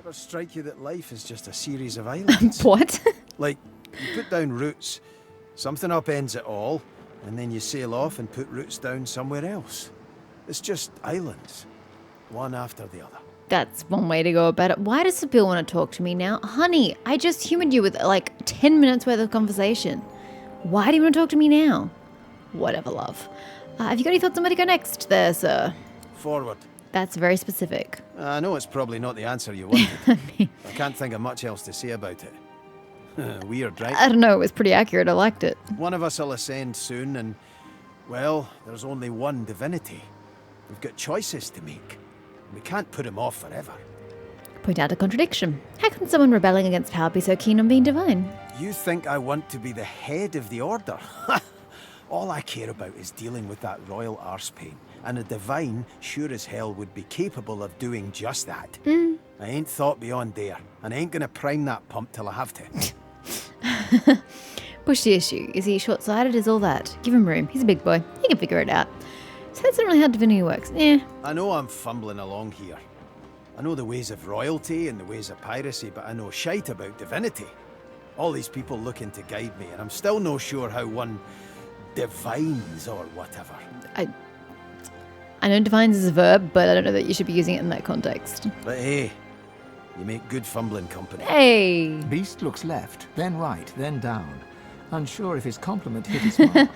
Ever strike you that life is just a series of islands? What? Like, you put down roots, something upends it all, and then you sail off and put roots down somewhere else. It's just islands, one after the other. That's one way to go about it. Why does Sybil want to talk to me now? Honey, I just humored you with like 10 minutes worth of conversation. Why do you want to talk to me now? Whatever, love. Have you got any thoughts on where to go next there, sir? Forward. That's very specific. I know it's probably not the answer you wanted. I can't think of much else to say about it. Weird, right? I don't know, it was pretty accurate. I liked it. One of us will ascend soon, and, well, there's only one divinity. We've got choices to make. We can't put him off forever. Point out a contradiction. How can someone rebelling against power be so keen on being divine? You think I want to be the head of the order? All I care about is dealing with that royal arse pain, and a divine sure as hell would be capable of doing just that. I ain't thought beyond there, and I ain't gonna prime that pump till I have to. Push the issue. Is he short-sighted? Is all that? Give him room. He's a big boy. He can figure it out. So that's not really how divinity works. I know I'm fumbling along here. I know the ways of royalty and the ways of piracy, but I know shite about divinity. All these people looking to guide me, and I'm still no sure how one divines or whatever. I know divines is a verb, but I don't know that you should be using it in that context. But hey, you make good fumbling company. Hey! Beast looks left, then right, then down. Unsure if his compliment hit his mark.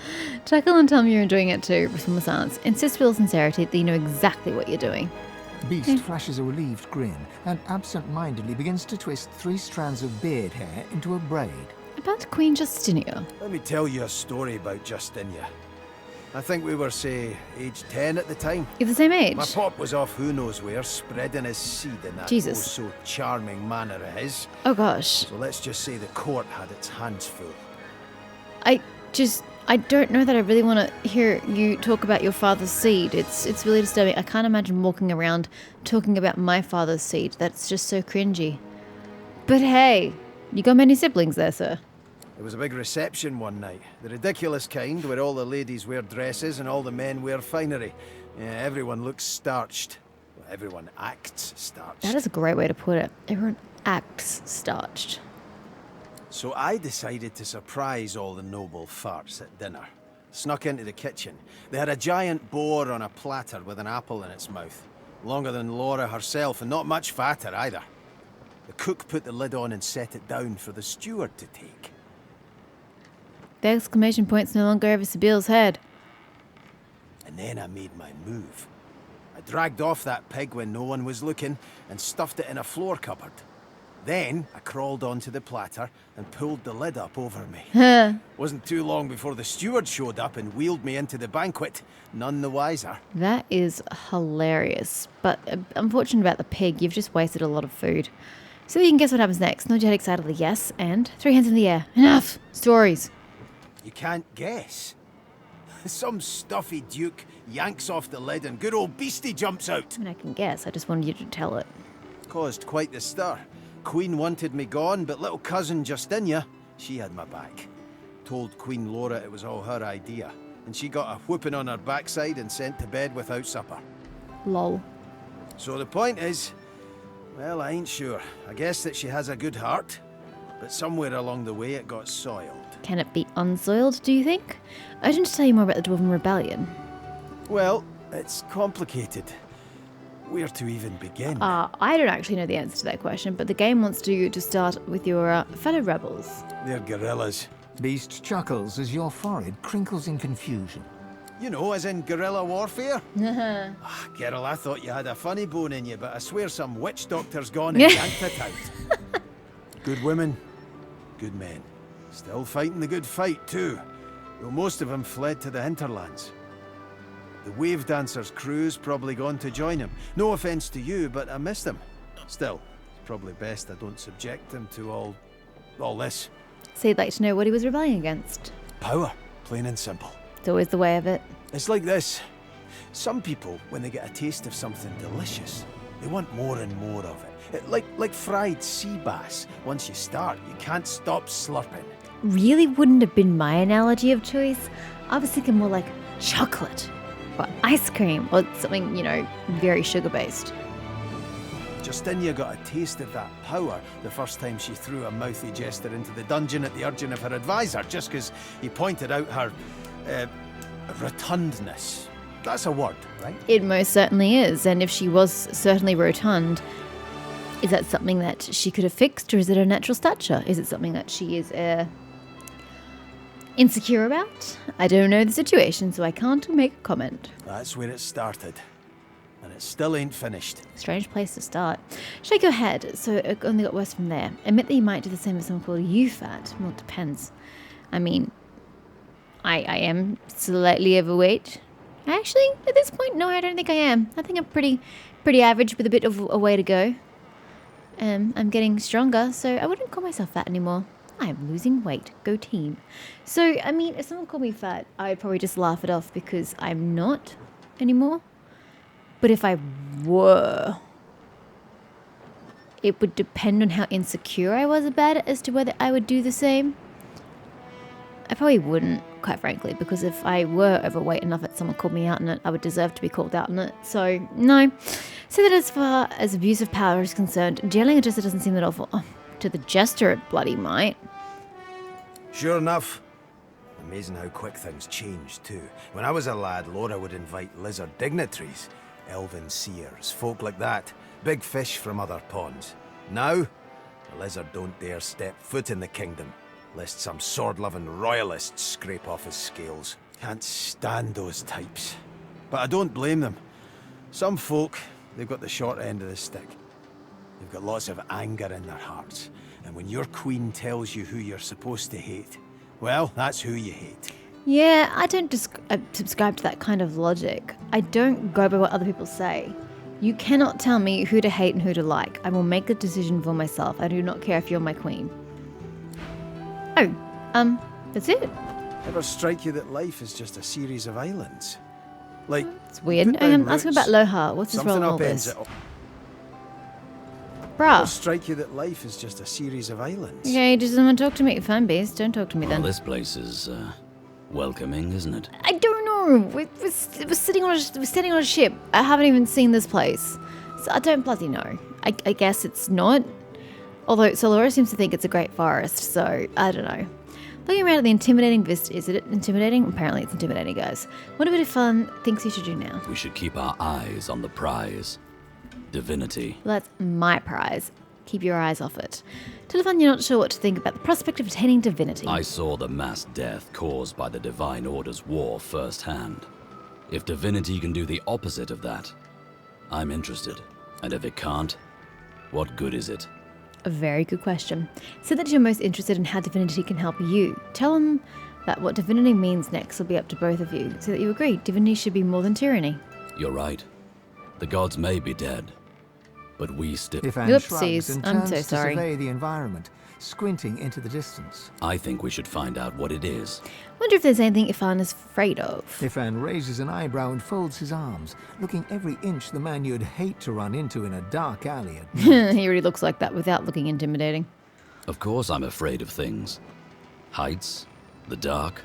Chuckle and tell me you're enjoying it too, from the silence. Insist with sincerity that you know exactly what you're doing. Beast flashes a relieved grin and absent-mindedly begins to twist 3 strands of beard hair into a braid. About Queen Justinia. Let me tell you a story about Justinia. I think we were, say, age 10 at the time. You're the same age. My pop was off who knows where, spreading his seed in that Jesus. oh so charming manner of his. Oh gosh. So let's just say the court had its hands full. I don't know that I really want to hear you talk about your father's seed. It's really disturbing. I can't imagine walking around talking about my father's seed. That's just so cringy. But hey, you got many siblings there, sir. There was a big reception one night. The ridiculous kind, where all the ladies wear dresses and all the men wear finery. Yeah, everyone looks starched. Well, everyone acts starched. That is a great way to put it. Everyone acts starched. So I decided to surprise all the noble farts at dinner. Snuck into the kitchen. They had a giant boar on a platter with an apple in its mouth. Longer than Laura herself, and not much fatter either. The cook put the lid on and set it down for the steward to take. The exclamation point's no longer over Sybil's head. And then I made my move. I dragged off that pig when no one was looking and stuffed it in a floor cupboard. Then I crawled onto the platter and pulled the lid up over me. Wasn't too long before the steward showed up and wheeled me into the banquet, none the wiser. That is hilarious. But unfortunate about the pig, you've just wasted a lot of food. So you can guess what happens next. Nod your head excitedly, yes, and 3 hands in the air. Enough! Stories. You can't guess. Some stuffy duke yanks off the lid and good old Beastie jumps out. I mean, I can guess. I just wanted you to tell it. Caused quite the stir. Queen wanted me gone, but little cousin Justinia, she had my back. Told Queen Laura it was all her idea, and she got a whooping on her backside and sent to bed without supper. Lol. So the point is, well, I ain't sure. I guess that she has a good heart, but somewhere along the way it got soiled. Can it be unsoiled, do you think? I didn't tell you more about the Dwarven Rebellion. Well, it's complicated. Where to even begin? I don't actually know the answer to that question, but the game wants you to start with your fellow rebels. They're guerrillas. Beast chuckles as your forehead crinkles in confusion. You know, as in guerrilla warfare? Geralt, I thought you had a funny bone in you, but I swear some witch doctor's gone and yanked it out. Good women, good men. Still fighting the good fight, too. Though most of them fled to the hinterlands. The Wave Dancer's crew's probably gone to join him. No offense to you, but I miss them. Still, it's probably best I don't subject them to all this. So you'd like to know what he was rebelling against? Power, plain and simple. It's always the way of it. It's like this. Some people, when they get a taste of something delicious, they want more and more of it. Like fried sea bass. Once you start, you can't stop slurping. Really wouldn't have been my analogy of choice. I was thinking more like chocolate or ice cream or something, very sugar-based. Justinia got a taste of that power the first time she threw a mouthy jester into the dungeon at the urging of her advisor, just because he pointed out her rotundness. That's a word, right? It most certainly is, and if she was certainly rotund, is that something that she could have fixed, or is it her natural stature? Is it something that she is insecure about? I don't know the situation, so I can't make a comment. That's where it started. And it still ain't finished. Strange place to start. Shake your head, so it only got worse from there. Admit that you might do the same as someone called Eufat. Well, it depends. I mean, I am slightly overweight. Actually, at this point, no, I don't think I am. I think I'm pretty average with a bit of a way to go. I'm getting stronger, so I wouldn't call myself fat anymore. I am losing weight. Go team. So, I mean, if someone called me fat, I'd probably just laugh it off because I'm not anymore. But if I were, it would depend on how insecure I was about it as to whether I would do the same. I probably wouldn't, quite frankly, because if I were overweight enough that someone called me out on it, I would deserve to be called out on it. So, no. So that as far as abuse of power is concerned, jailing a jester doesn't seem that awful. Oh, to the jester it bloody might. Sure enough. Amazing how quick things changed, too. When I was a lad, Laura would invite lizard dignitaries, elven seers, folk like that. Big fish from other ponds. Now, the lizard don't dare step foot in the kingdom, lest some sword-loving royalist scrape off his scales. Can't stand those types. But I don't blame them. Some folk, they've got the short end of the stick. They've got lots of anger in their hearts. And when your queen tells you who you're supposed to hate, well, that's who you hate. Yeah, I don't subscribe to that kind of logic. I don't go by what other people say. You cannot tell me who to hate and who to like. I will make the decision for myself. I do not care if you're my queen. Oh, that's it. Ever strike you that life is just a series of islands? Like, It's weird. I'm asking about Lohar. What's his role in all upends this? it. Ever Bruh. strike you that life is just a series of islands? Okay, does someone talk to me? Fine, beast. Don't talk to me Well, then. this place is welcoming, isn't it? I don't know. We're sitting on we're standing on a ship. I haven't even seen this place, so I don't bloody know. I guess it's not. Although Solora seems to think it's a great forest, so I don't know. Looking around at the intimidating vista, is it intimidating? Apparently it's intimidating, guys. What a bit of fun thinks you should do now. We should keep our eyes on the prize. Divinity. Well, that's my prize. Keep your eyes off it. Telefan, you're not sure what to think about the prospect of attaining divinity. I saw the mass death caused by the Divine Order's war firsthand. If divinity can do the opposite of that, I'm interested. And if it can't, what good is it? A very good question. Say that you're most interested in how divinity can help you. Tell them that what divinity means next will be up to both of you, so that you agree divinity should be more than tyranny. You're right. The gods may be dead, but we still... Ifan Oopsies, shrugs and I'm turns so to sorry. survey the environment, squinting into the distance. I think we should find out what it is. Wonder if there's anything Ifan is afraid of. Ifan raises an eyebrow and folds his arms, looking every inch the man you'd hate to run into in a dark alley at night. He already looks like that without looking intimidating. Of course I'm afraid of things. Heights, the dark,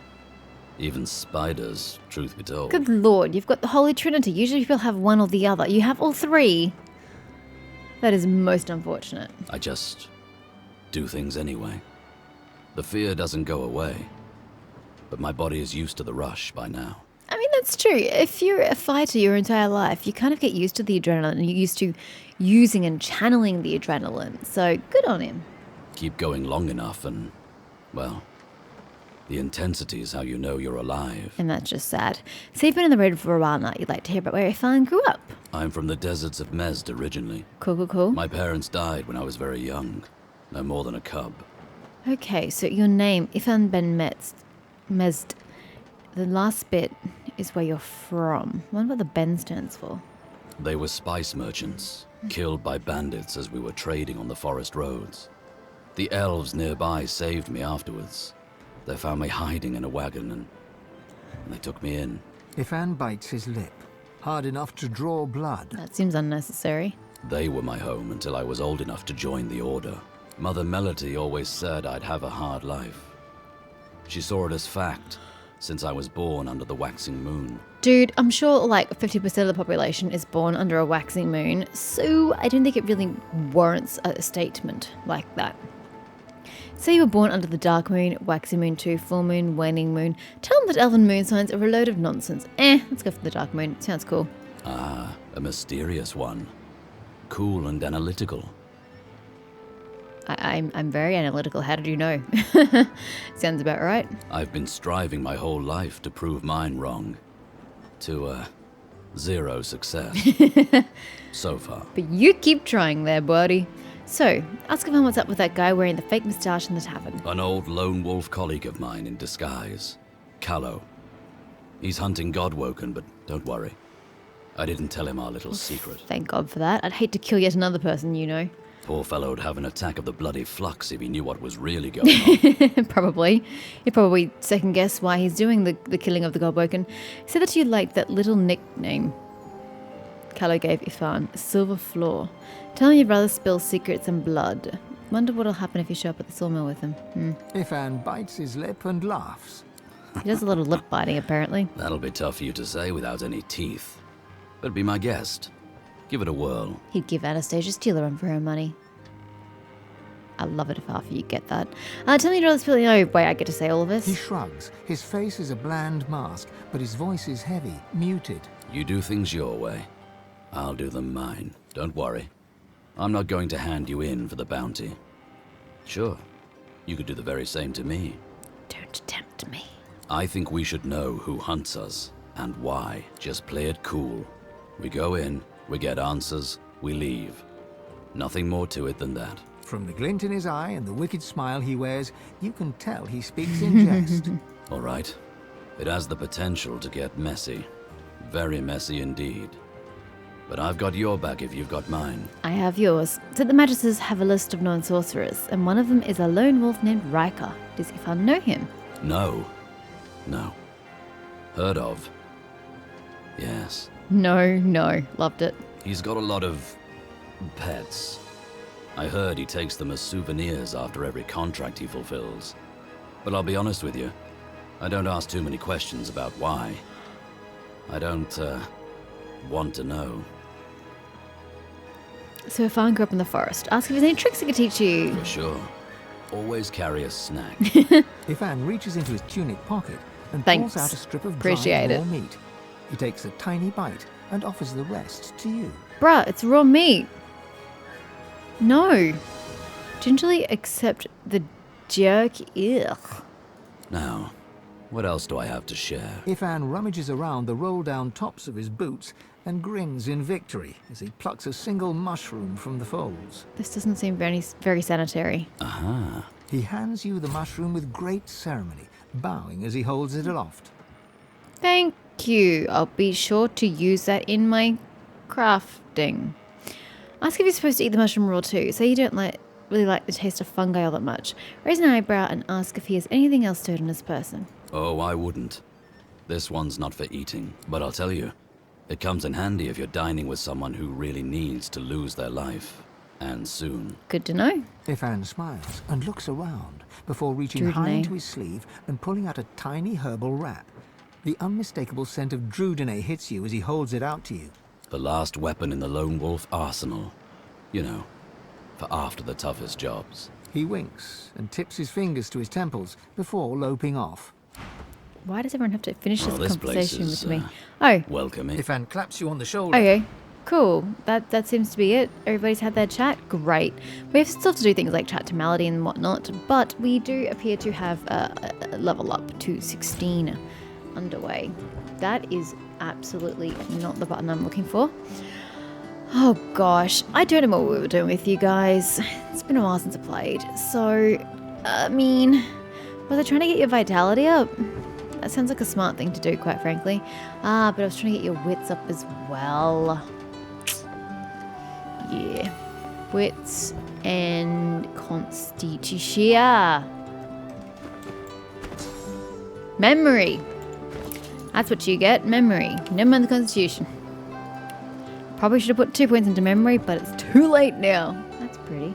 even spiders, truth be told. Good lord, you've got the Holy Trinity. Usually people have one or the other. You have all three. That is most unfortunate. I just do things anyway. The fear doesn't go away, but my body is used to the rush by now. I mean, that's true. If you're a fighter your entire life, you kind of get used to the adrenaline and you're used to using and channeling the adrenaline. So good on him. Keep going long enough and, well, the intensity is how you know you're alive. And that's just sad. So you've been on the road for a while now. You'd like to hear about where Ifan grew up. I'm from the deserts of Mezd originally. Cool. My parents died when I was very young, no more than a cub. Okay, so your name, Ifan Ben Mezd. The last bit is where you're from. I wonder what the Ben stands for. They were spice merchants, killed by bandits as we were trading on the forest roads. The elves nearby saved me afterwards. They found me hiding in a wagon and they took me in. Ifan bites his lip, hard enough to draw blood. That seems unnecessary. They were my home until I was old enough to join the Order. Mother Melody always said I'd have a hard life. She saw it as fact, since I was born under the waxing moon. Dude, I'm sure like 50% of the population is born under a waxing moon, so I don't think it really warrants a statement like that. Say you were born under the dark moon, waxing moon 2, full moon, waning moon. Tell them that elven moon signs are a load of nonsense. Let's go for the dark moon. Sounds cool. Ah, a mysterious one. Cool and analytical. I'm very analytical. How did you know? Sounds about right. I've been striving my whole life to prove mine wrong. To, zero success. So far. But you keep trying there, buddy. So, ask him what's up with that guy wearing the fake moustache in the tavern. An old lone wolf colleague of mine in disguise. Callow. He's hunting Godwoken, but don't worry. I didn't tell him our little secret. Thank God for that. I'd hate to kill yet another person, you know. Poor fellow'd have an attack of the bloody flux if he knew what was really going on. Probably. He'd probably second guess why he's doing the killing of the Godwoken. He said that you liked that little nickname Callow gave Ifan, Silver Floor. Tell him you'd rather spill secrets and blood. Wonder what'll happen if you show up at the sawmill with him. Ifan bites his lip and laughs. He does a lot of lip biting, apparently. That'll be tough for you to say without any teeth. But be my guest. Give it a whirl. He'd give Anastasia Steele a run for her money. I'd love it if half of you get that. Tell me you'd rather spill... No, wait, I get to say all of He this. shrugs. His face is a bland mask, but his voice is heavy, muted. You do things your way. I'll do them mine. Don't worry. I'm not going to hand you in for the bounty. Sure, you could do the very same to me. Don't tempt me. I think we should know who hunts us and why. Just play it cool. We go in, we get answers, we leave. Nothing more to it than that. From the glint in his eye and the wicked smile he wears, you can tell he speaks in jest. All right. It has the potential to get messy. Very messy indeed. But I've got your back if you've got mine. I have yours. So the Magisters have a list of known sorcerers, and one of them is a lone wolf named Riker. Does Ifan know him? No. No. Heard of. Yes. No. Loved it. He's got a lot of pets. I heard he takes them as souvenirs after every contract he fulfills. But I'll be honest with you, I don't ask too many questions about why. I don't, want to know. So Ifan grew up in the forest. Ask if there's any tricks he could teach you. For sure. Always carry a snack. Ifan reaches into his tunic pocket and Thanks. pulls out a strip of Appreciate dried raw it. meat. He takes a tiny bite and offers the rest to you. Bruh, it's raw meat. No. Gingerly accept the jerk. Ugh. Now, what else do I have to share? Ifan rummages around the roll-down tops of his boots and grins in victory as he plucks a single mushroom from the folds. This doesn't seem very sanitary. Aha. He hands you the mushroom with great ceremony, bowing as he holds it aloft. Thank you. I'll be sure to use that in my crafting. Ask if you're supposed to eat the mushroom raw too. Say you don't really like the taste of fungi all that much. Raise an eyebrow and ask if he has anything else stored in his person. Oh, I wouldn't. This one's not for eating, but I'll tell you, it comes in handy if you're dining with someone who really needs to lose their life. And soon. Good to know. Ifan smiles and looks around before reaching Drudene. high into his sleeve and pulling out a tiny herbal wrap. The unmistakable scent of Drudene hits you as he holds it out to you. The last weapon in the Lone Wolf arsenal. You know, for after the toughest jobs. He winks and tips his fingers to his temples before loping off. Why does everyone have to finish Well, this this place conversation is, with me? Oh, welcoming. Ifan claps you on the shoulder. okay. Cool. That seems to be it. Everybody's had their chat. Great. We have still to do things like chat to Malady and whatnot, but we do appear to have a level up to 16 underway. That is absolutely not the button I'm looking for. Oh gosh, I don't know what we were doing with you guys. It's been a while since I played. So, I mean, was I trying to get your vitality up? That sounds like a smart thing to do, quite frankly. But I was trying to get your wits up as well. Yeah. Wits and constitution. Memory. That's what you get, memory. Never mind the constitution. Probably should have put 2 points into memory, but it's too late now. That's pretty.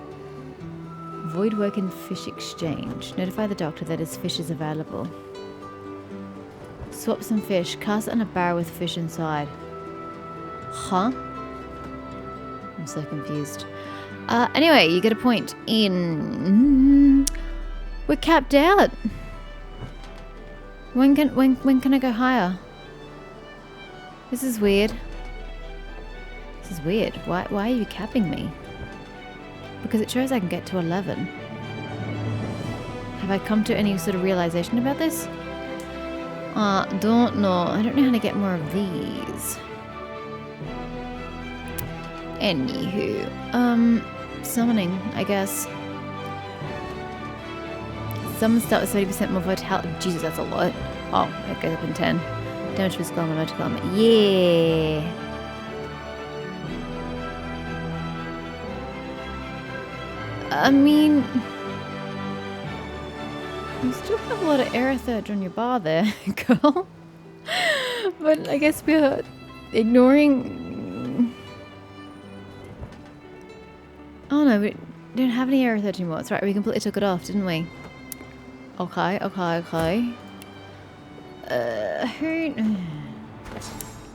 Void work and fish exchange. Notify the doctor that his fish is available. Swap some fish. Cast it in a barrel with fish inside. Huh? I'm so confused. Anyway, you get a point in... We're capped out. When can I go higher? This is weird. This is weird. Why are you capping me? Because it shows I can get to 11. Have I come to any sort of realization about this? Don't know. I don't know how to get more of these. Anywho, summoning, I guess. Summon start with 30% more vitality. Jesus, that's a lot. Oh, it goes up in 10. Damage physical armor, magical armor. Yeah. I mean, you still have a lot of Aerothurge on your bar there, girl. But I guess we're ignoring... Oh no, we don't have any Aerothurge anymore. That's right, we completely took it off, didn't we? Okay.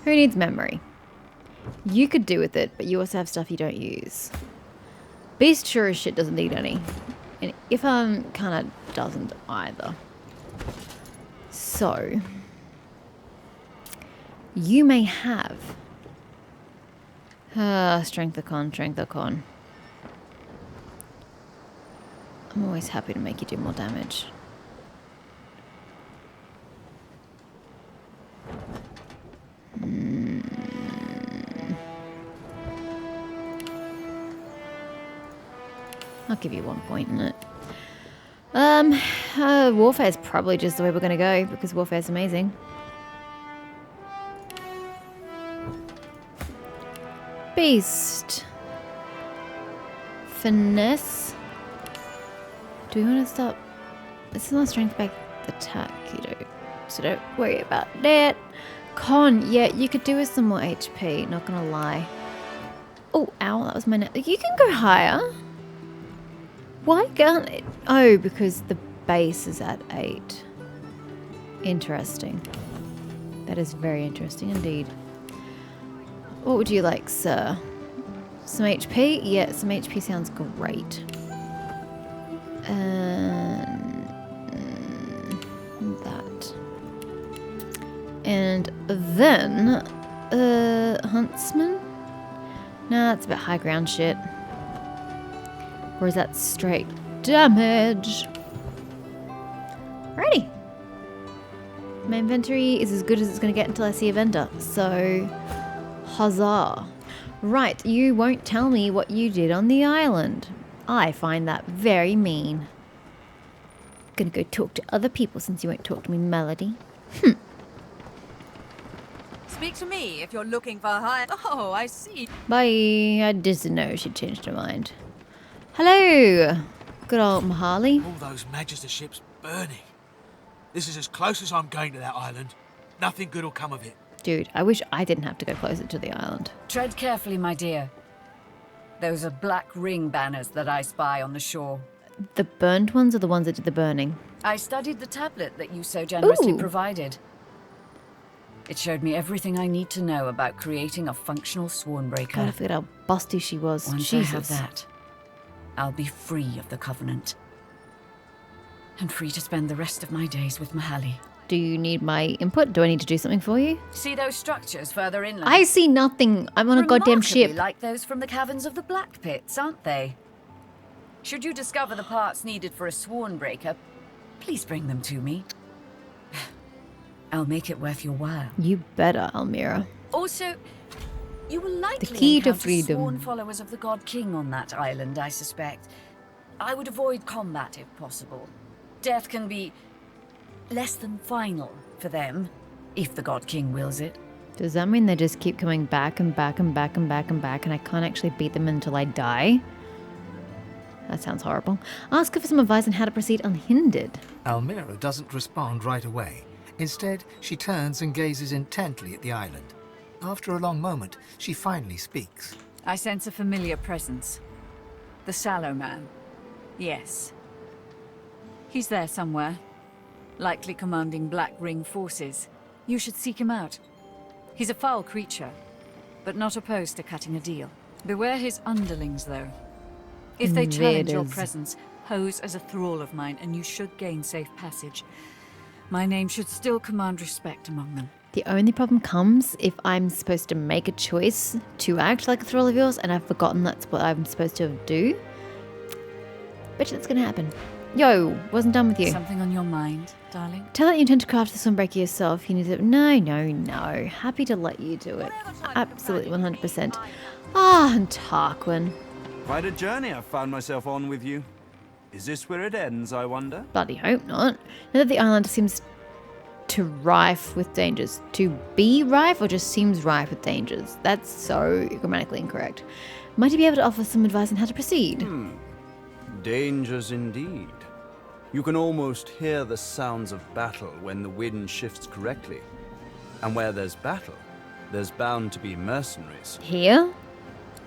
Who needs memory? You could do with it, but you also have stuff you don't use. Beast sure as shit doesn't need any. And if kind of doesn't either. So, you may have strength of con. I'm always happy to make you do more damage. I'll give you 1 point in it. Warfare is probably just the way we're gonna go because warfare is amazing. Beast. Finesse. Do we want to stop? This is not strength back attack, so don't worry about that. Con, yeah, you could do with some more HP, not gonna lie. Oh, ow, that was my neck. You can go higher. Why can't it? Oh, because the base is at 8. Interesting. That is very interesting indeed. What would you like, sir? Some HP? Yeah, some HP sounds great. That. And then, Huntsman? Nah, that's a bit high ground shit. Or is that straight damage? Alrighty. My inventory is as good as it's going to get until I see a vendor. So, huzzah. Right, you won't tell me what you did on the island. I find that very mean. Gonna go talk to other people since you won't talk to me, Melody. Speak to me if you're looking for hire. Oh, I see. Bye. I didn't know she changed her mind. Hello, good old Mahali. All those Magister ships burning. This is as close as I'm going to that island. Nothing good will come of it. Dude, I wish I didn't have to go closer to the island. Tread carefully, my dear. Those are black ring banners that I spy on the shore. The burned ones are the ones that did the burning. I studied the tablet that you so generously Ooh. provided. It showed me everything I need to know about creating a functional Swornbreaker. God, I forget how busty she was. Once Jesus. I have that, I'll be free of the Covenant. And free to spend the rest of my days with Mahali. Do you need my input? Do I need to do something for you? See those structures further inland? I see nothing. I'm on a goddamn Remarkably ship. like those from the caverns of the Black Pits, aren't they? Should you discover the parts needed for a Swornbreaker, please bring them to me. I'll make it worth your while. You better, Almira. Also, you will likely key to encounter freedom. sworn followers of the God King on that island, I suspect. I would avoid combat if possible. Death can be less than final for them, if the God King wills it. Does that mean they just keep coming back and back and back and back and back and I can't actually beat them until I die? That sounds horrible. Ask her for some advice on how to proceed unhindered. Almira doesn't respond right away. Instead, she turns and gazes intently at the island. After a long moment, she finally speaks. I sense a familiar presence. The Sallow Man. Yes. He's there somewhere. Likely commanding Black Ring forces. You should seek him out. He's a foul creature, but not opposed to cutting a deal. Beware his underlings, though. If they challenge your Invaders. presence, pose as a thrall of mine, and you should gain safe passage. My name should still command respect among them. The only problem comes if I'm supposed to make a choice to act like a thrall of yours and I've forgotten that's what I'm supposed to do. Bet you that's gonna happen. Yo, wasn't done with you. Something on your mind, darling? Tell her you intend to craft the Sunbreaker yourself. You need to. No. Happy to let you do it. Absolutely 100%. Ah, and Tarquin. Quite a journey I've found myself on with you. Is this where it ends, I wonder? Bloody hope not. Now that the island seems to rife with dangers. To be rife or just seems rife with dangers? That's so grammatically incorrect. Might you be able to offer some advice on how to proceed? Dangers indeed. You can almost hear the sounds of battle when the wind shifts correctly. And where there's battle, there's bound to be mercenaries. Here?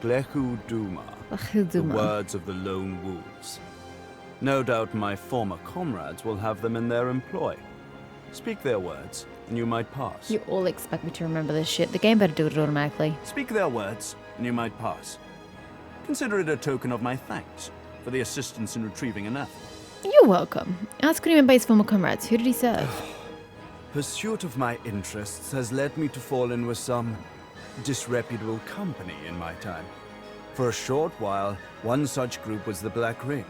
Glechu Duma, the words of the lone wolves. No doubt my former comrades will have them in their employ. Speak their words, and you might pass. You all expect me to remember this shit. The game better do it automatically. Speak their words, and you might pass. Consider it a token of my thanks for the assistance in retrieving anathema. You're welcome. Ask what he meant by his former comrades. Who did he serve? Pursuit of my interests has led me to fall in with some disreputable company in my time. For a short while, one such group was the Black Ring.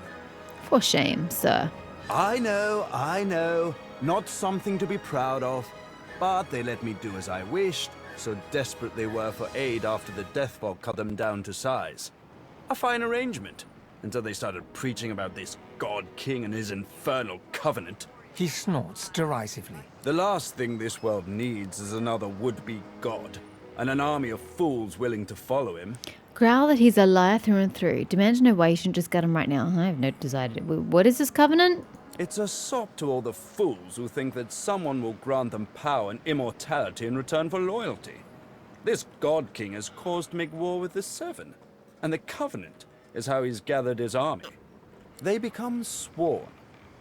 For shame, sir. I know, not something to be proud of, but they let me do as I wished, so desperate they were for aid after the Deathfog cut them down to size. A fine arrangement, until they started preaching about this God King and his infernal covenant. He snorts derisively. The last thing this world needs is another would-be god, and an army of fools willing to follow him. Growl that he's a liar through and through. Demand to know why you shouldn't just gut him right now. I have no desire to. What is this covenant? It's a sop to all the fools who think that someone will grant them power and immortality in return for loyalty. This God King has caused to make war with the Seven, and the Covenant is how he's gathered his army. They become sworn,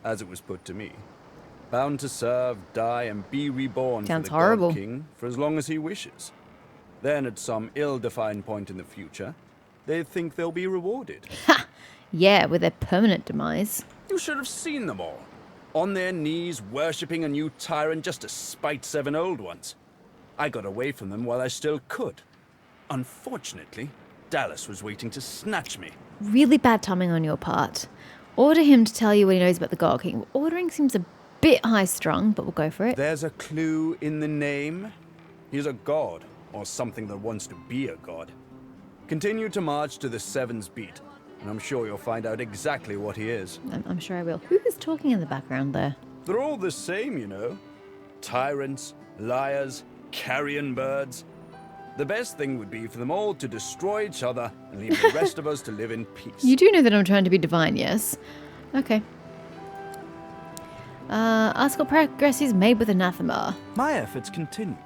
as it was put to me, bound to serve, die, and be reborn Sounds for the horrible. God King for as long as he wishes. Then, at some ill-defined point in the future, they think they'll be rewarded. Yeah, with their permanent demise. You should have seen them all, on their knees, worshipping a new tyrant just to spite 7 old ones. I got away from them while I still could. Unfortunately, Dallas was waiting to snatch me. Really bad timing on your part. Order him to tell you what he knows about the God King. Ordering seems a bit high-strung, but we'll go for it. There's a clue in the name. He's a god, or something that wants to be a god. Continue to march to the Seven's beat, and I'm sure you'll find out exactly what he is. I'm sure I will. Who is talking in the background there? They're all the same, you know. Tyrants, liars, carrion birds. The best thing would be for them all to destroy each other and leave the rest of us to live in peace. You do know that I'm trying to be divine, yes? Okay. Ask what progress he's made with anathema. My efforts continue.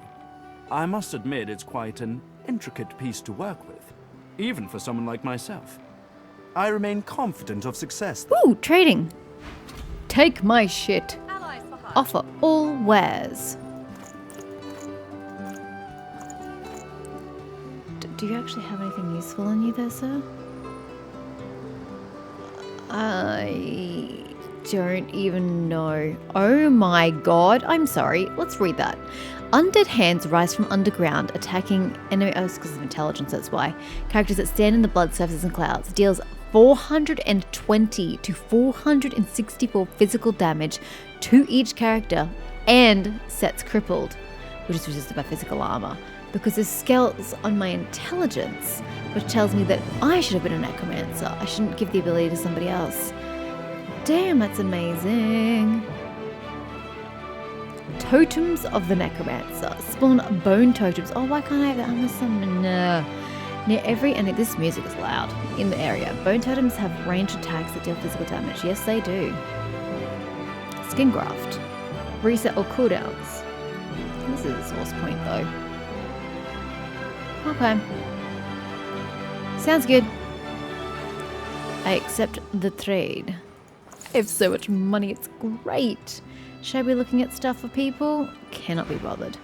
I must admit it's quite an intricate piece to work with, even for someone like myself. I remain confident of success. Ooh, trading. Take my shit. Offer all wares. Do you actually have anything useful on you there, sir? I don't even know. Oh my god. I'm sorry. Let's read that. Undead hands rise from underground, attacking enemy. Oh, it's because of intelligence, that's why. Characters that stand in the blood surfaces and clouds. Deals 420 to 464 physical damage to each character and sets crippled, which is resisted by physical armor. Because there's scales on my intelligence, which tells me that I should have been a necromancer. I shouldn't give the ability to somebody else. Damn, that's amazing. Totems of the Necromancer. Spawn bone totems. Oh, why can't I have that? I'm a summoner. Near every enemy, this music is loud, in the area. Bone totems have ranged attacks that deal physical damage. Yes, they do. Skin graft. Reset or cooldowns. This is a source point, though. Okay. Sounds good. I accept the trade. I have so much money, it's great. Should I be looking at stuff for people? Cannot be bothered.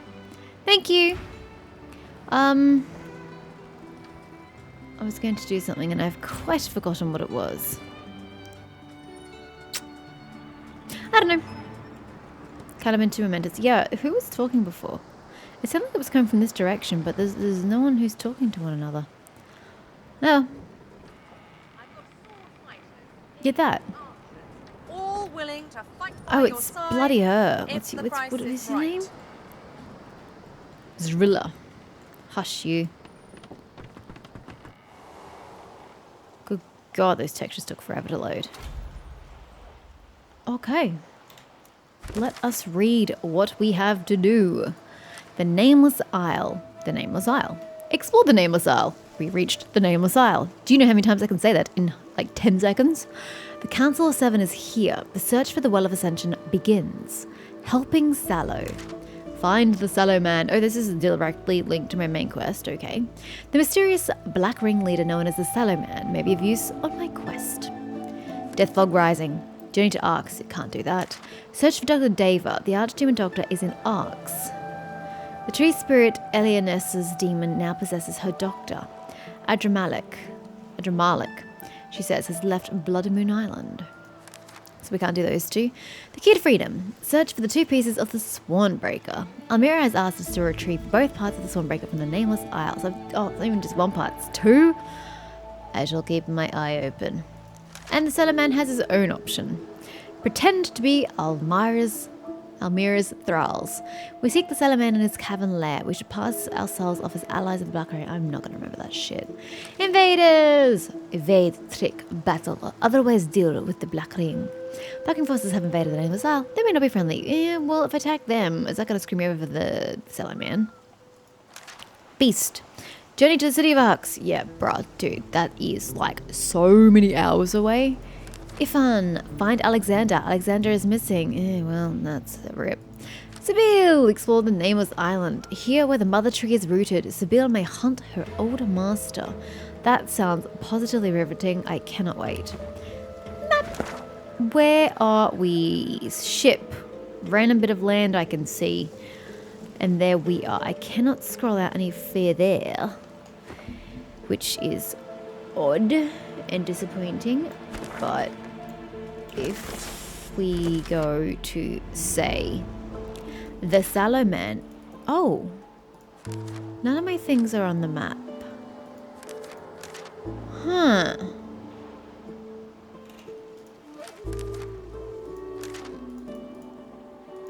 Thank you. I was going to do something and I've quite forgotten what it was. I don't know. Kind of into momentous. Yeah, who was talking before? It sounded like it was coming from this direction, but there's no one who's talking to one another. No. Get that. All willing to fight by Oh, your it's side bloody her. if the What price is is his right. name? Zrilla. Hush you. Good God, those textures took forever to load. Okay. Let us read what we have to do. The Nameless Isle. The Nameless Isle. Explore the Nameless Isle. We reached the Nameless Isle. Do you know how many times I can say that in like 10 seconds? The Council of Seven is here. The search for the Well of Ascension begins. Helping Sallow. Find the Sallow Man. Oh, this is directly linked to my main quest. Okay. The mysterious Black Ring leader known as the Sallow Man may be of use on my quest. Death Fog Rising. Journey to Arx. Can't do that. Search for Dr. Deva. The Archdemon Doctor is in Arx. The tree spirit Elianes's demon now possesses her doctor. Adramalik, she says, has left Blood Moon Island. So we can't do those two. The key to freedom. Search for the 2 pieces of the Swornbreaker. Almira has asked us to retrieve both parts of the Swornbreaker from the Nameless Isle. So, it's not even just one part, it's 2. I shall keep my eye open. And the Cellar Man has his own option. Pretend to be Almira's thralls. We seek the Cellar Man in his cavern lair. We should pass ourselves off as allies of the Black Ring. I'm not going to remember that shit. Invaders! Evade, trick, battle, or otherwise deal with the Black Ring. Darking forces have invaded the Nameless Isle. They may not be friendly. Yeah, well, if I attack them, is that going to screw me over the Cellar Man? Beast. Journey to the City of Arx. Yeah, bruh, dude, that is like so many hours away. Ifan, find Alexander. Alexander is missing. Well, that's a rip. Sibyl, explore the Nameless Island. Here where the mother tree is rooted, Sibyl may hunt her old master. That sounds positively riveting. I cannot wait. Map. Where are we? Ship. Random bit of land I can see. And there we are. I cannot scroll out any further, which is odd and disappointing. But if we go to, say, the Sallow Man. Oh, none of my things are on the map. Huh.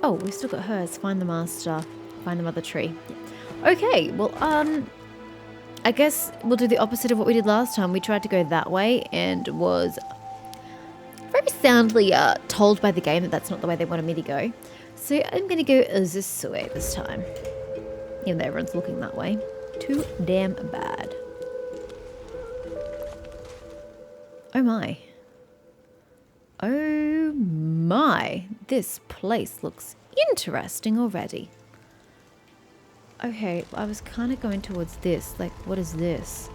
Oh, we still got hers. Find the master. Find the mother tree. Okay, well, I guess we'll do the opposite of what we did last time. We tried to go that way and was very soundly told by the game that that's not the way they wanted me to go. So I'm going to go this way this time. Even though everyone's looking that way. Too damn bad. Oh my. Oh my. This place looks interesting already. Okay, I was kind of going towards this. Like, what is this?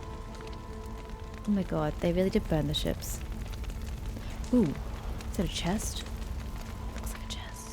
Oh my god, they really did burn the ships. Ooh, is that a chest? Looks like a chest.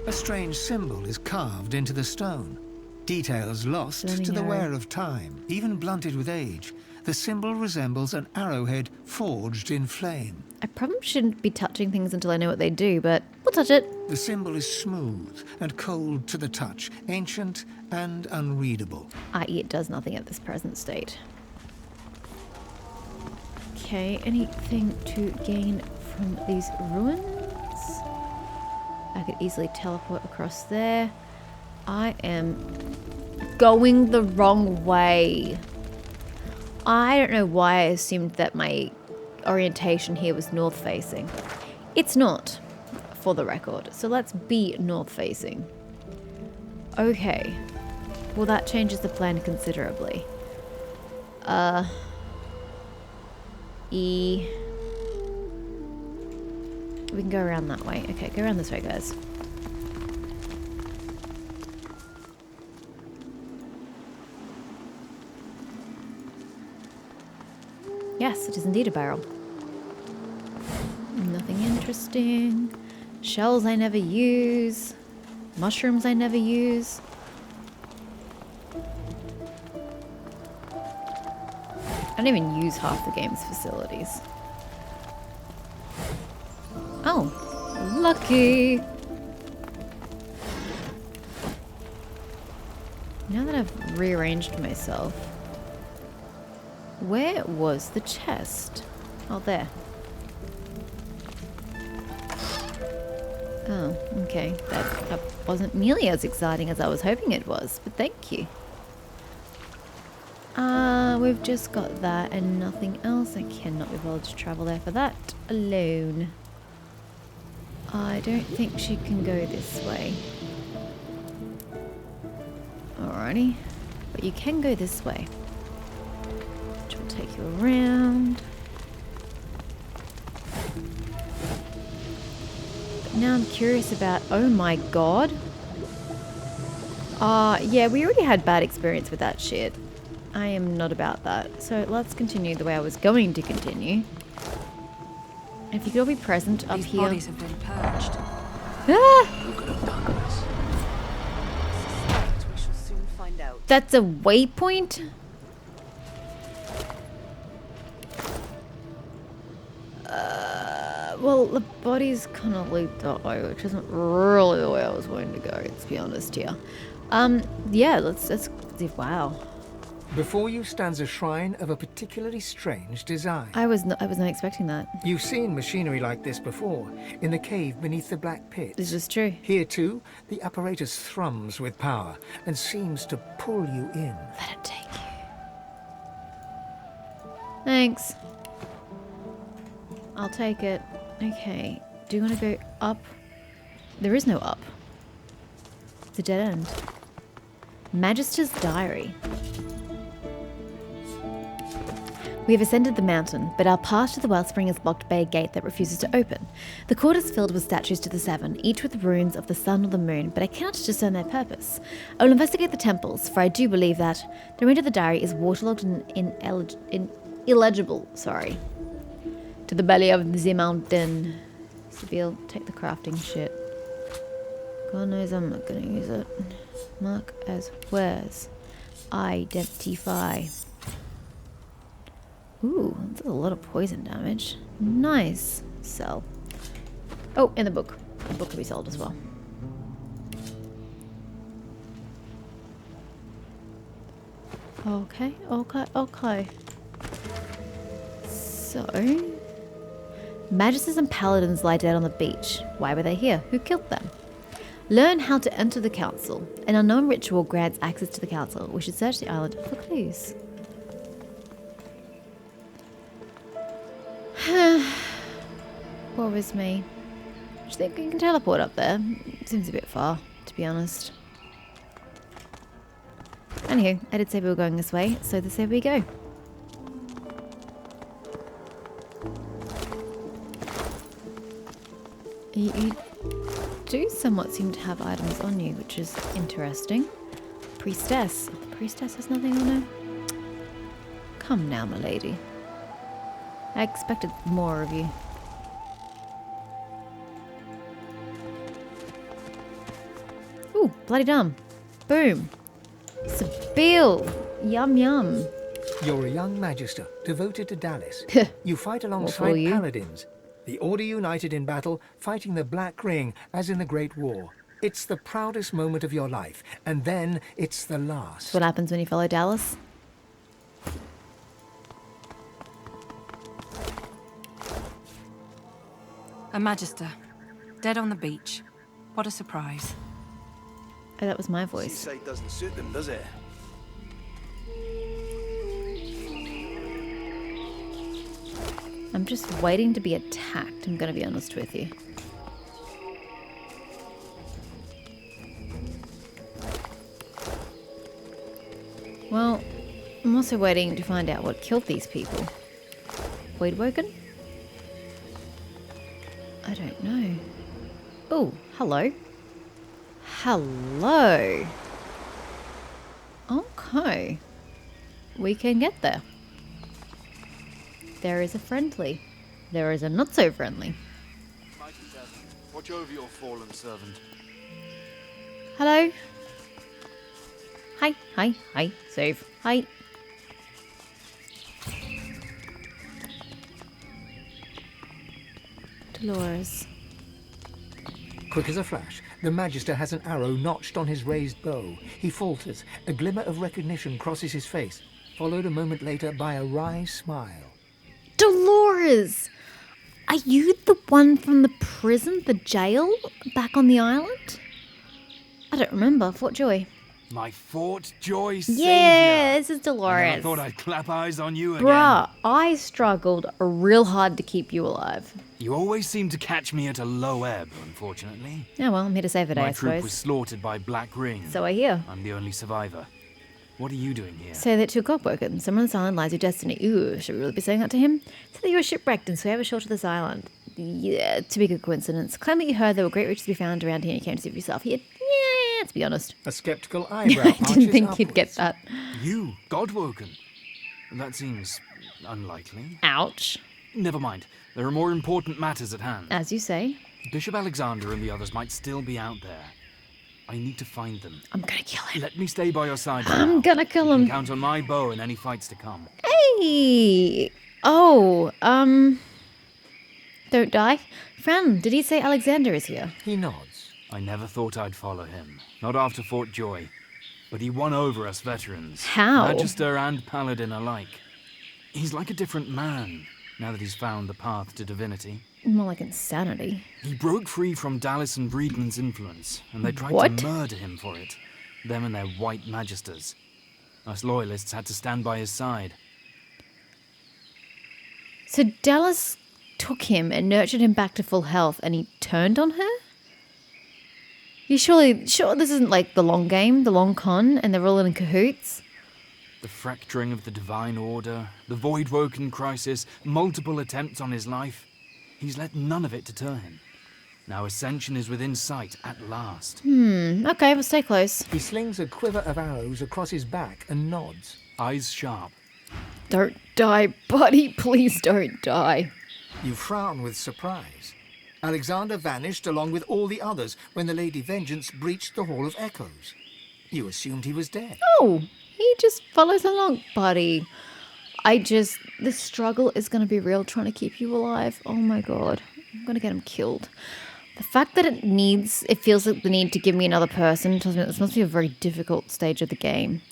A strange symbol is carved into the stone. Details lost Stunning to the arrow. wear of time, even blunted with age. The symbol resembles an arrowhead forged in flame. I probably shouldn't be touching things until I know what they do, but we'll touch it. The symbol is smooth and cold to the touch, ancient and unreadable. I.e. it does nothing at this present state. Okay, anything to gain from these ruins? I could easily teleport across there. I am going the wrong way. I don't know why I assumed that my orientation here was north facing. It's not, for the record. So let's be north facing. Okay. Well, that changes the plan considerably. We can go around that way. Okay, go around this way, guys. Yes, it is indeed a barrel. Nothing interesting. Shells I never use. Mushrooms I never use. I don't even use half the game's facilities. Oh, lucky. Now that I've rearranged myself, where was the chest? Oh, there. Oh, okay. That wasn't nearly as exciting as I was hoping it was, but thank you. We've just got that and nothing else. I cannot be bothered to travel there for that alone. I don't think she can go this way. Alrighty. But you can go this way. Which will take you around. But now I'm curious about... Oh my god. Yeah, we already had bad experience with that shit. I am not about that. So let's continue the way I was going to continue. If you could all be present up These here. bodies have been purged. Ah! Who could have done this? We shall soon find out. That's a waypoint? Well, the bodies kind of leaped that way, which isn't really the way I was going to go, let's be honest here. Yeah, let's wow. Before you stands a shrine of a particularly strange design. I was not expecting that. You've seen machinery like this before, in the cave beneath the Black Pit. This is true. Here too, the apparatus thrums with power and seems to pull you in. Let it take you. Thanks. I'll take it. Okay. Do you want to go up? There is no up. It's a dead end. Magister's Diary. We have ascended the mountain, but our path to the wellspring is blocked by a gate that refuses to open. The court is filled with statues to the seven, each with runes of the sun or the moon, but I cannot discern their purpose. I will investigate the temples, for I do believe that the read of the diary is waterlogged and illegible. Sorry. To the belly of the mountain. Seville, take the crafting shit. God knows I'm not gonna use it. Mark as wares. Identify. Ooh, that's a lot of poison damage. Nice. Sell. Oh, and the book. The book can be sold as well. Okay, okay. So... Magisters and paladins lie dead on the beach. Why were they here? Who killed them? Learn how to enter the council. An unknown ritual grants access to the council. We should search the island for clues. Woe is me. Do you think you can teleport up there? Seems a bit far, to be honest. Anywho, I did say we were going this way, so this way we go. You do somewhat seem to have items on you, which is interesting. Priestess. The priestess has nothing on her. Come now, my lady. I expected more of you. Ooh, bloody dumb. Boom. Sabille. Yum yum. You're a young magister, devoted to Dallis. You fight alongside you? paladins. The Order united in battle, fighting the Black Ring, as in the Great War. It's the proudest moment of your life, and then it's the last. That's what happens when you follow Dallas. A magister. Dead on the beach. What a surprise. Oh, that was my voice. Seaside doesn't suit them, does it? I'm just waiting to be attacked, I'm gonna be honest with you. Well, I'm also waiting to find out what killed these people. Voidwoken? I don't know. Oh, hello. Hello. Okay. We can get there. There is a friendly. There is a not so friendly. Watch over your fallen servant. Hello? Hi. Save. Hi. Dolores. Quick as a flash, the Magister has an arrow notched on his raised bow. He falters. A glimmer of recognition crosses his face, followed a moment later by a wry smile. Dolores! Are you the one from the prison, the jail, back on the island? I don't remember. Fort Joy. My Fort Joy savior. Yeah, this is I Dolores. never thought I'd clap eyes on you again. Bruh, I struggled real hard to keep you alive. You always seem to catch me at a low ebb, unfortunately. Yeah, well, I'm here to save the day, My I troop suppose. was slaughtered by Black Ring. So I hear. I'm the only survivor. What are you doing here? Say that to a godwoken. Somewhere on this island lies your destiny. Ooh, should we really be saying that to him? Say that you were shipwrecked and swam ashore to this island. Yeah, to be a good coincidence. Claim that you heard there were great riches to be found around here and you came to see for yourself. Yeah, to be honest. A skeptical eyebrow I didn't arches think you'd get upwards. that. You, Godwoken? That seems unlikely. Ouch. Never mind. There are more important matters at hand. As you say. Bishop Alexander and the others might still be out there. I need to find them. I'm gonna kill him. Let me stay by your side. I'm gonna kill You him. can count on my bow in any fights to come. Hey! Oh, don't die. Fran, did he say Alexander is here? He nods. I never thought I'd follow him. Not after Fort Joy. But he won over us veterans. How? Magister and Paladin alike. He's like a different man, now that he's found the path to divinity. More like insanity. He broke free from Dallas and Breedman's influence, and they tried What? to murder him for it. Them and their white magisters. Us loyalists had to stand by his side. So Dallas took him and nurtured him back to full health and he turned on her? You sure this isn't like the long game, the long con, and they're all in cahoots? The fracturing of the Divine Order, the Voidwoken crisis, multiple attempts on his life. He's let none of it deter him. Now Ascension is within sight at last. Okay, we'll stay close. He slings a quiver of arrows across his back and nods. Eyes sharp. Don't die, buddy. Please don't die. You frown with surprise. Alexander vanished along with all the others when the Lady Vengeance breached the Hall of Echoes. You assumed he was dead. Oh, he just follows along, buddy. The struggle is going to be real trying to keep you alive. Oh my god. I'm going to get him killed. The fact that it feels like the need to give me another person tells me this must be a very difficult stage of the game.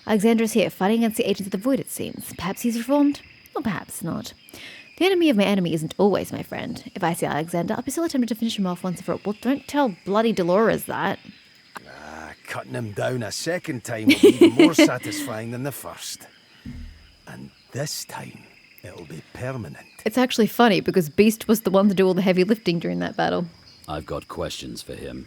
Alexander is here, fighting against the agents of the void, it seems. Perhaps he's reformed? Or perhaps not. The enemy of my enemy isn't always my friend. If I see Alexander, I'll be still attempting to finish him off once and for all. Well, don't tell bloody Dolores that. Cutting him down a second time will be even more satisfying than the first. And this time, it'll be permanent. It's actually funny because Beast was the one to do all the heavy lifting during that battle. I've got questions for him,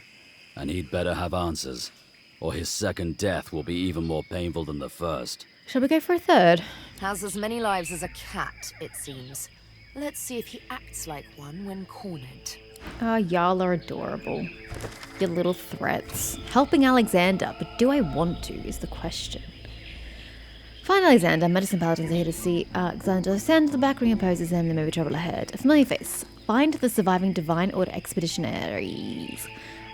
and he'd better have answers, or his second death will be even more painful than the first. Shall we go for a third? Has as many lives as a cat, it seems. Let's see if he acts like one when cornered. Oh, y'all are adorable. Your little threats. Helping Alexander, but do I want to is the question. Find Alexander. Medicine Paladins are here to see Alexander. Send the back ring opposes them. There may be trouble ahead. A familiar face. Find the surviving Divine Order expeditionaries.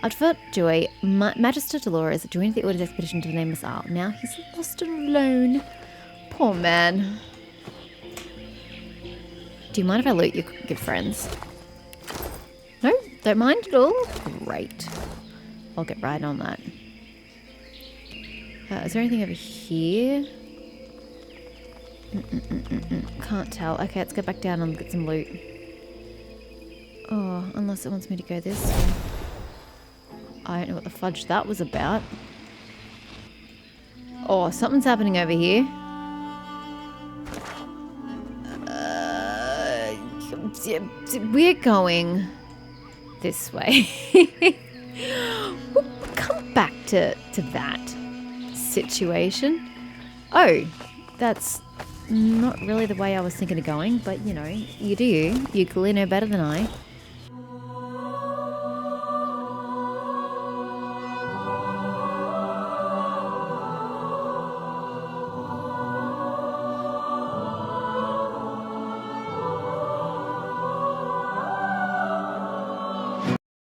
At Fort Joy, Magister Dolores joined the Order's expedition to the Nameless Isle. Now he's lost and alone. Poor man. Do you mind if I loot your good friends? No? Don't mind at all? Great. I'll get right on that. Is there anything over here? Can't tell. Okay, let's go back down and get some loot. Oh, unless it wants me to go this way. I don't know what the fudge that was about. Oh, something's happening over here. We're going this way. We'll come back to that situation. Oh, that's not really the way I was thinking of going, but you know, you do. You clearly know better than I.